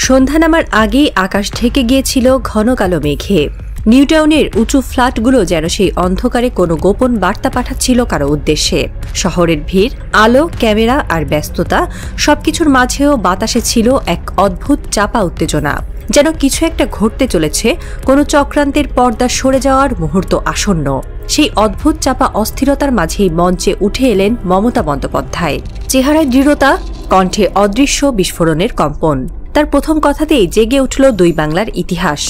সন্ধ্যা নামার আগেই আকাশ ঢেকে গিয়েছিল ঘন কালো মেঘে। নিউটাউনের উঁচু ফ্ল্যাটগুলো যেন সেই অন্ধকারে কোনো গোপন বার্তা পাঠাচ্ছিল কারো উদ্দেশ্যে। শহরের ভিড়, আলো, ক্যামেরা আর ব্যস্ততা সবকিছুর মাঝেও বাতাসে ছিল এক অদ্ভুত চাপা উত্তেজনা, যেন কিছু একটা ঘটতে চলেছে, কোনো চক্রান্তের পর্দা সরে যাওয়ার মুহূর্ত আসন্ন। সেই অদ্ভুত চাপা অস্থিরতার মাঝেই মঞ্চে উঠে এলেন মমতা বন্দ্যোপাধ্যায়। চেহারায় দৃঢ়তা, কণ্ঠে অদৃশ্য বিস্ফোরণের কম্পন। তার প্রথম কথাতেই জেগে উঠল দুই বাংলার ইতিহাস।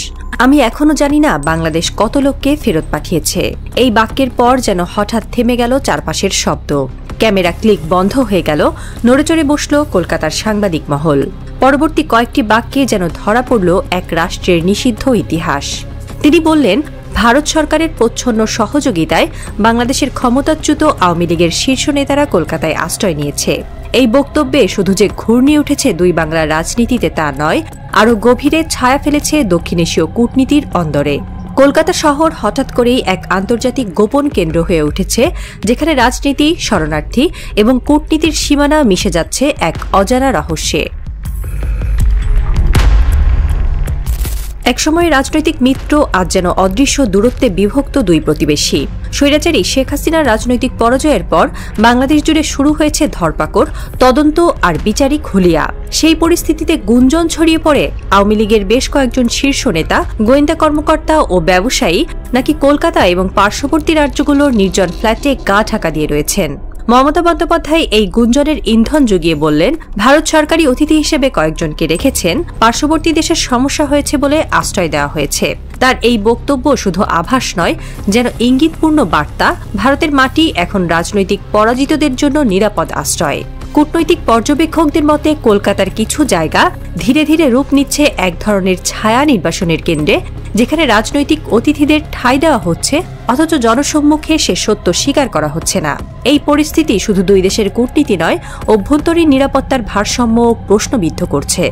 আমি এখনো জানি না বাংলাদেশ কত লোককে ফেরত পাঠিয়েছে। এই বাক্যের পর যেন হঠাৎ থেমে গেল চারপাশের শব্দ। ক্যামেরা ক্লিক বন্ধ হয়ে গেল, নড়েচড়ে বসল কলকাতার সাংবাদিক মহল। পরবর্তী কয়েকটি বাক্যে যেন ধরা পড়ল এক রাষ্ট্রের নিষিদ্ধ ইতিহাস। তিনি বললেন, ভারত সরকারের প্রচ্ছন্ন সহযোগিতায় বাংলাদেশের ক্ষমতাচ্যুত আওয়ামী লীগের শীর্ষ নেতারা কলকাতায় আশ্রয় নিয়েছে। এই বক্তব্যে শুধু যে ঘূর্ণি উঠেছে দুই বাংলার রাজনীতিতে তা নয়, আরও গভীরে ছায়া ফেলেছে দক্ষিণ এশীয় কূটনীতির অন্দরে। কলকাতা শহর হঠাৎ করেই এক আন্তর্জাতিক গোপন কেন্দ্র হয়ে উঠেছে, যেখানে রাজনীতি, শরণার্থী এবং কূটনীতির সীমানা মিশে যাচ্ছে এক অজানা রহস্যে। একসময় রাজনৈতিক মিত্র, আজ যেন অদৃশ্য দূরত্বে বিভক্ত দুই প্রতিবেশী। স্বৈরাচারী শেখ হাসিনার রাজনৈতিক পরাজয়ের পর বাংলাদেশ জুড়ে শুরু হয়েছে ধরপাকড়, তদন্ত আর বিচারিক হুলিয়া। সেই পরিস্থিতিতে গুঞ্জন ছড়িয়ে পড়ে আওয়ামী লীগের বেশ কয়েকজন শীর্ষ নেতা, গোয়েন্দা কর্মকর্তা ও ব্যবসায়ী নাকি কলকাতা এবং পার্শ্ববর্তী রাজ্যগুলোর নির্জন ফ্ল্যাটে গা ঢাকা দিয়ে রয়েছেন। মমতা বন্দ্যোপাধ্যায় এই গুঞ্জনের ইন্ধন জুগিয়ে বললেন, ভারত সরকারি অতিথি হিসেবে কয়েকজনকে রেখেছেন, পার্শ্ববর্তী দেশের সমস্যা হয়েছে বলে আশ্রয় দেওয়া হয়েছে। তার এই বক্তব্য শুধু আভাস নয়, যেন ইঙ্গিতপূর্ণ বার্তা, ভারতের মাটি এখন রাজনৈতিক পরাজিতদের জন্য নিরাপদ আশ্রয়। কূটনৈতিক পর্যবেক্ষকদের মতে কলকাতার কিছু জায়গা ধীরে ধীরে রূপ নিচ্ছে এক ধরনের ছায়া নির্বাসনের কেন্দ্রে, যেখানে রাজনৈতিক অতিথিদের ঠাঁই দেওয়া হচ্ছে, অথচ জনসম্মুখে সে সত্য স্বীকার করা হচ্ছে না। এই পরিস্থিতি শুধু দুই দেশের কূটনীতি নয়, অভ্যন্তরীণ নিরাপত্তার ভারসাম্য প্রশ্নবিদ্ধ করছে।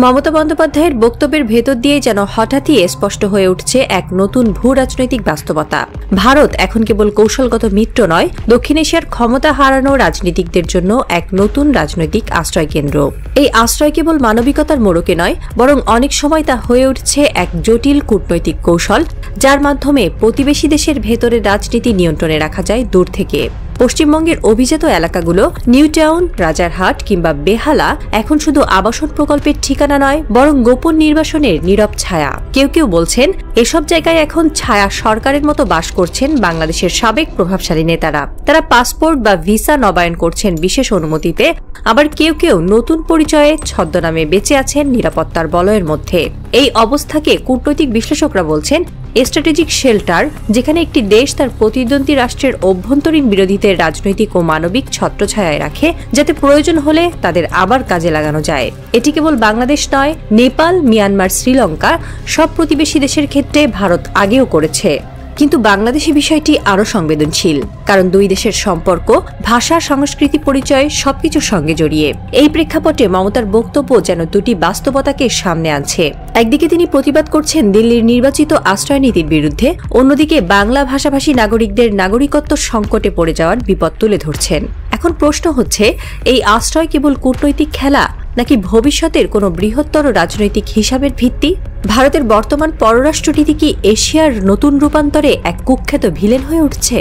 মমতা বন্দ্যোপাধ্যায়ের বক্তব্যের ভেতর দিয়ে যেন হঠাৎই স্পষ্ট হয়ে উঠছে এক নতুন ভূ রাজনৈতিক বাস্তবতা। ভারত এখন কেবল কৌশলগত মিত্র নয়, দক্ষিণ এশিয়ার ক্ষমতা হারানো রাজনীতিকদের জন্য এক নতুন রাজনৈতিক আশ্রয় কেন্দ্র। এই আশ্রয় কেবল মানবিকতার মোড়কে নয়, বরং অনেক সময় তা হয়ে উঠছে এক জটিল কূটনৈতিক কৌশল, যার মাধ্যমে প্রতিবেশী দেশের ভেতরের রাজনীতি নিয়ন্ত্রণে রাখা যায় দূর থেকে। পশ্চিমবঙ্গের অভিজাত এলাকাগুলো, নিউটাউন, রাজারহাট কিংবা বেহালা এখন শুধু আবাসন প্রকল্পের ঠিকানা নয়, বরং গোপন নির্বাসনের নীরব ছায়া। কেউ কেউ বলছেন, এসব জায়গায় এখন ছায়া সরকারের মতো বাস করছেন বাংলাদেশের সাবেক প্রভাবশালী নেতারা। তারা পাসপোর্ট বা ভিসা নবায়ন করছেন বিশেষ অনুমতিতে, আবার কেউ কেউ নতুন পরিচয়ে ছদ্মনামে বেঁচে আছেন নিরাপত্তার বলয়ের মধ্যে। এই অবস্থাকে কূটনৈতিক বিশ্লেষকরা বলছেন স্ট্র্যাটেজিক শেল্টার, যেখানে একটি দেশ তার প্রতিদ্বন্দ্বী রাষ্ট্রের অভ্যন্তরীণ বিরোধীদের রাজনৈতিক ও মানবিক ছত্রছায়ায় রাখে, যাতে প্রয়োজন হলে তাদের আবার কাজে লাগানো যায়। এটি কেবল বাংলাদেশ নয়, নেপাল, মিয়ানমার, শ্রীলঙ্কা সব প্রতিবেশী দেশের ক্ষেত্রে ভারত আগেও করেছে। কিন্তু বাংলাদেশি বিষয়টি আরও সংবেদনশীল, কারণ দুই দেশের সম্পর্ক, ভাষা, সংস্কৃতি, পরিচয় সবকিছুর সঙ্গে জড়িয়ে। এই প্রেক্ষাপটে মমতার বক্তব্য যেন দুটি বাস্তবতাকে সামনে আনছে। একদিকে তিনি প্রতিবাদ করছেন দিল্লির নির্বাচিত আশ্রয় নীতির বিরুদ্ধে, অন্যদিকে বাংলা ভাষাভাষী নাগরিকদের নাগরিকত্ব সংকটে পড়ে যাওয়ার বিপদ তুলে ধরছেন। এখন প্রশ্ন হচ্ছে, এই আশ্রয় কেবল কূটনৈতিক খেলা, নাকি ভবিষ্যতের কোনো বৃহত্তর রাজনৈতিক হিসাবের ভিত্তি? ভারতের বর্তমান পররাষ্ট্রনীতি কি এশিয়ার নতুন রূপান্তরে এক কুখ্যাত ভিলেন হয়ে উঠছে?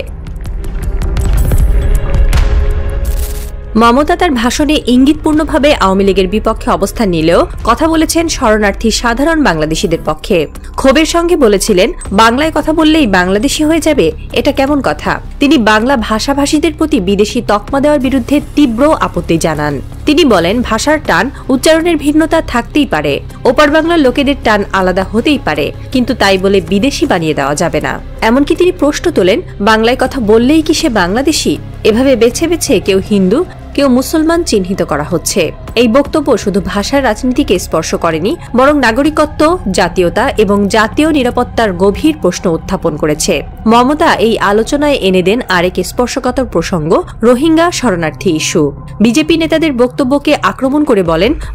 মমতা তার ভাষণে ইঙ্গিতপূর্ণভাবে আওয়ামী লীগের বিপক্ষে অবস্থান নিলেও কথা বলেছেন শরণার্থী সাধারণ বাংলাদেশিদের পক্ষে। ক্ষোভের সঙ্গে বলেছিলেন, বাংলায় কথা বললেই বাংলাদেশি হয়ে যাবে, এটা কেমন কথা? তিনি বাংলা ভাষাভাষীদের প্রতি বিদেশি তকমা দেওয়ার বিরুদ্ধে তীব্র আপত্তি জানান। তিনি বলেন, ভাষার টান, উচ্চারণের ভিন্নতা থাকতেই পারে, ওপার বাংলার লোকেদের টান আলাদা হতেই পারে, কিন্তু তাই বলে বিদেশি বানিয়ে দেওয়া যাবে না। এমনকি তিনি প্রশ্ন তোলেন, বাংলায় কথা বললেই কি সে বাংলাদেশি? এভাবে বেছে বেছে কেউ হিন্দু, কেউ মুসলমান চিহ্নিত করা হচ্ছে। এই বক্তব্য শুধু ভাষার রাজনীতিকে স্পর্শ করেনি, বরং নাগরিকত্ব, জাতীয়তা এবং জাতীয় নিরাপত্তার গভীর প্রশ্ন উত্থাপন করেছে। মমতা এই আলোচনায় এনে দেন আরেক স্পর্শকাতর প্রসঙ্গ, রোহিঙ্গা শরণার্থী ইস্যু। বিজেপি নেতাদের বক্তব্যকে আক্রমণ করে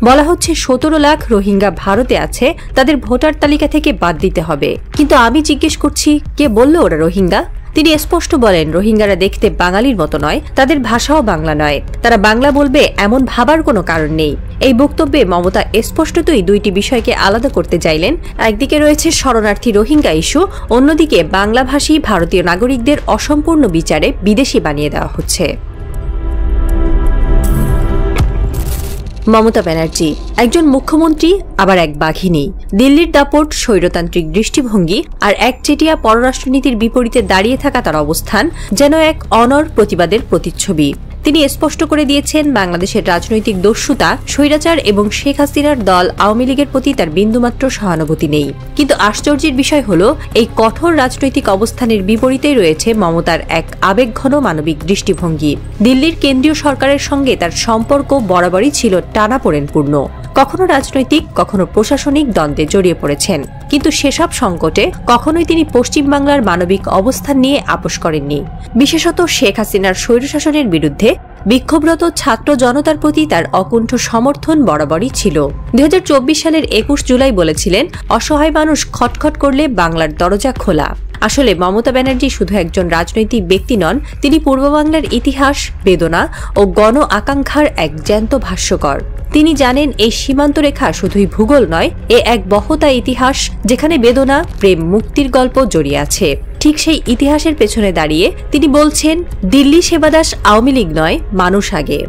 বলা হচ্ছে 17 লাখ রোহিঙ্গা ভারতে আছে, তাদের ভোটার তালিকা থেকে বাদ দিতে হবে। কিন্তু আমি জিজ্ঞেস করছি, কে বলল ওরা রোহিঙ্গা? তিনি স্পষ্ট বলেন, রোহিঙ্গারা দেখতে বাঙালির মতো নয়, তাদের ভাষাও বাংলা নয়, তারা বাংলা বলবে এমন ভাবার কোনো কারণ নেই। এই বক্তব্যে মমতা স্পষ্টতই দুইটি বিষয়কে আলাদা করতে চাইলেন। একদিকে রয়েছে শরণার্থী রোহিঙ্গা ইস্যু, অন্যদিকে বাংলাভাষী ভারতীয় নাগরিকদের অসম্পূর্ণ বিচারে বিদেশি বানিয়ে দেওয়া হচ্ছে। মমতা ব্যানার্জি একজন মুখ্যমন্ত্রী, আবার এক বাঘিনী। দিল্লির দাপট, স্বৈরতান্ত্রিক দৃষ্টিভঙ্গি আর একচেটিয়া পররাষ্ট্রনীতির বিপরীতে দাঁড়িয়ে থাকা তার অবস্থান যেন এক অনড় প্রতিবাদের প্রতিচ্ছবি। তিনি স্পষ্ট করে দিয়েছেন, বাংলাদেশের রাজনৈতিক দস্যুতা, স্বৈরাচার এবং শেখ হাসিনার দল আওয়ামী লীগের প্রতি তার বিন্দুমাত্র সহানুভূতি নেই। কিন্তু আশ্চর্যের বিষয় হল, এই কঠোর রাজনৈতিক অবস্থানের বিপরীতেই রয়েছে মমতার এক আবেগঘন মানবিক দৃষ্টিভঙ্গি। দিল্লির কেন্দ্রীয় সরকারের সঙ্গে তার সম্পর্ক বরাবরই ছিল টানাপোড়েনপূর্ণ। কখনো রাজনৈতিক, কখনো প্রশাসনিক দ্বন্দ্বে জড়িয়ে পড়েছেন, কিন্তু সেসব সংকটে কখনোই তিনি পশ্চিমবাংলার মানবিক অবস্থান নিয়ে আপোস করেননি। বিশেষত শেখ হাসিনার স্বৈরশাসনের বিরুদ্ধে বিক্ষোভরত ছাত্র জনতার প্রতি তার অকুণ্ঠ সমর্থন বরাবরই ছিল। 2024 সালের 21 জুলাই বলেছিলেন, অসহায় মানুষ খটখট করলে বাংলার দরজা খোলা। আসলে মমতা ব্যানার্জি শুধু একজন রাজনৈতিক ব্যক্তি নন, তিনি পূর্ব বাংলার ইতিহাস, বেদনা ও গণ আকাঙ্ক্ষার এক জ্যান্ত ভাষ্যকর। তিনি জানেন, এই সীমান্ত রেখা শুধুই ভূগোল নয়, এ এক বহতা ইতিহাস, যেখানে বেদনা, প্রেম, মুক্তির গল্প জড়িয়ে আছে। ঠিক সেই ইতিহাসের পেছনে দাঁড়িয়ে তিনি বলছেন, দিল্লি সেবাদাস আওয়ামী লীগ নয়, মানুষ আগে।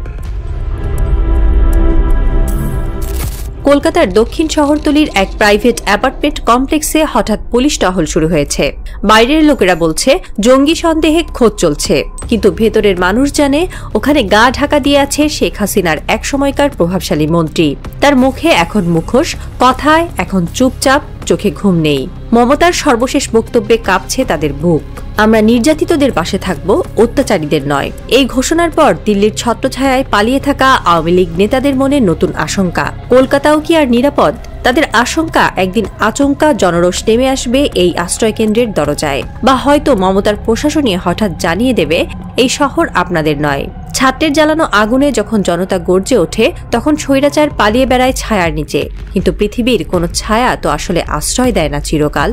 কলকাতার দক্ষিণ শহরতলির এক প্রাইভেট অ্যাপার্টমেন্ট কমপ্লেক্সে হঠাৎ পুলিশ টহল শুরু হয়েছে। বাইরের লোকেরা বলছে জঙ্গি সন্দেহে খোঁজ চলছে, কিন্তু ভেতরের মানুষ জানে ওখানে গা ঢাকা দিয়ে আছে শেখ হাসিনার একসময়কার প্রভাবশালী মন্ত্রী। তার মুখে এখন মুখোশ, কথায় এখন চুপচাপ, চোখে ঘুম নেই। মমতার সর্বশেষ বক্তব্যে কাঁপছে তাদের বুক। আমরা নির্যাতিতদের পাশে থাকব, অত্যাচারীদের নয়। এই ঘোষণার পর দিল্লির ছত্রছায়ায় পালিয়ে থাকা আওয়ামী লীগ নেতাদের মনে নতুন আশঙ্কা। কলকাতাও কি আর নিরাপদ? তাদের আশঙ্কা, একদিন আচমকা জনরোষ নেমে আসবে এই আশ্রয়কেন্দ্রের দরজায়, বা হয়তো মমতার প্রশাসনই হঠাৎ জানিয়ে দেবে, এই শহর আপনাদের নয়। ছাত্রের জ্বালানো আগুনে যখন জনতা গর্জে ওঠে, তখন স্বৈরাচার পালিয়ে বেড়ায় ছায়ার নিচে। কিন্তু পৃথিবীর কোনো ছায়া তো আসলে আশ্রয় দেয় না চিরকাল।